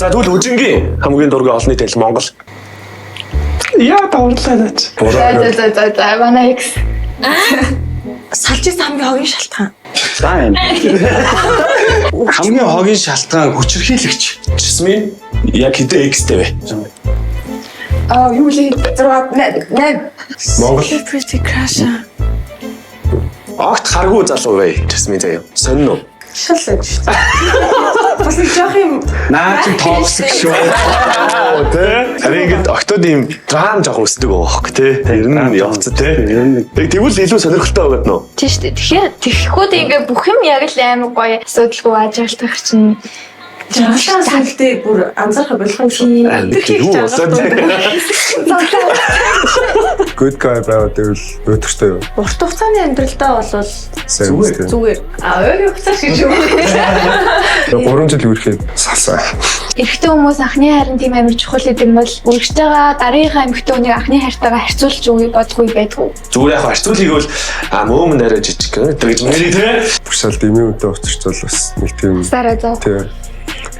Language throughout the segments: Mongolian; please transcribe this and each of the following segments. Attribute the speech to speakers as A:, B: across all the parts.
A: За тэгвэл үжингийн хамгийн дургийн олонний танил Монгол.
B: Яа дуурлаа наач.
C: За манай X.
D: Салжис хамгийн хогийн шалтгаан.
E: За юм. Хамгийн хогийн шалтгаан хүчирхийлэгч.
A: Жасмин яг хэдэн X-тэй вэ?
D: Юу лээ 8.
A: Монгол.
D: Pretty crush.
A: Огт харгүй залуу бай. Жасмин заяа. Сонин уу?
D: Шалж шүү дээ. Бас нэг жоох юм
E: Наа чи токсик шүү.
A: Тэ? Харин ингээд октод ийм драм жоох өсдөг өөх тэ. Ер нь явцсан тэ. Тэгвэл илүү сонирхолтой байгаад нөө.
C: Тийм шүү дээ. Тэгэхээр тэгэхгүйд ингээ бүх юм яг л амар гоё асуудалгүй ажиглах чинь.
D: Жаашаа салдээ бүр анзаарах болох юм шиг.
A: Юу болоод
F: Good guy байгаад байвал өдөртэй юу?
D: Урт хугацааны амьдралдаа бол
F: Зүгээр.
D: зүгээр. Өөрөө хугацаа гэж юу.
F: 3 жил үргэлж салсан.
C: Эрэгтэй хүмүүс анхны хайрын тийм амар чухал гэдэг нь бол үргэлж байгаа дараагийнхаа эмэгтэй хүнийг анхны хайртайгаа харьцуулж өгье бодгүй байдгүй.
A: зүгээр яг харьцуулгийг бол мөөм нэрэ жижиг гэж нэрээ тэ.
F: Бүрсэл дэмий үнтэй уучирч бол бас нэг тийм
C: Сараа зав.
F: тий.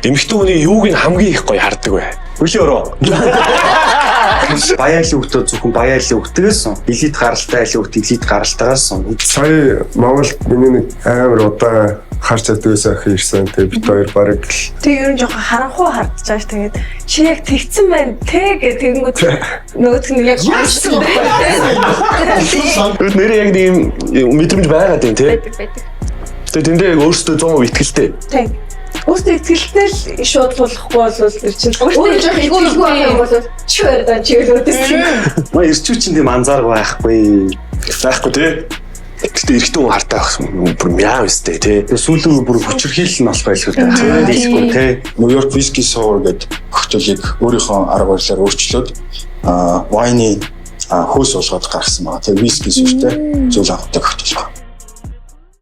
A: Эмэгтэй хүний юуг нь хамгийн их гоё хардаг вэ? Хөшөө өрөө.
E: Баяалын хөлтөө зөвхөн баяалын хөлтөөс элит гаралтай айлын хөлт элит гаралтаагаас
F: Сая Монголд миний нэг амар удаа харж чаддаг байсан ах ирсэн. Тэгээ бид хоёр бараг л
D: Тэг ер нь жоохон харанхуй хардчихааш тэгээд чи яг тэгсэн байна те гэх тэгэнгүүт нөгөөт нь яг шаасан
A: Үүд нэрээ яг тийм мэдрэмж байгаад байна тий.
C: Байдаг.
A: Тэгээ тэндээ өөрсдөө 100% итгэлтэй.
D: Тэг. Өөртөө итгэлтэй л шууд болохгүй бол тэр чинь өөрөө жоох итгэлгүй байх юм бол чи өрөө чи өрөөдөөс.
E: маа ирчүү чинь тийм анзаар байхгүй.
A: Байхгүй тий. Гэтэ эрэгтэй хүн хартай байх бүр мяа өстэй тий.
E: Сүүлийн бүр хүчирхийлэл нь болох байлгүй дээ. Дэлгэхгүй те.
G: Нью-Йорк виски суур гэдэг хөтөлийг өөрийнхөө арга барилаар өөрчлөөд вайны хөөс болгоод гаргасан байгаа. Тэгээ виски сүртэй зүйл авдаг хөтөл байна.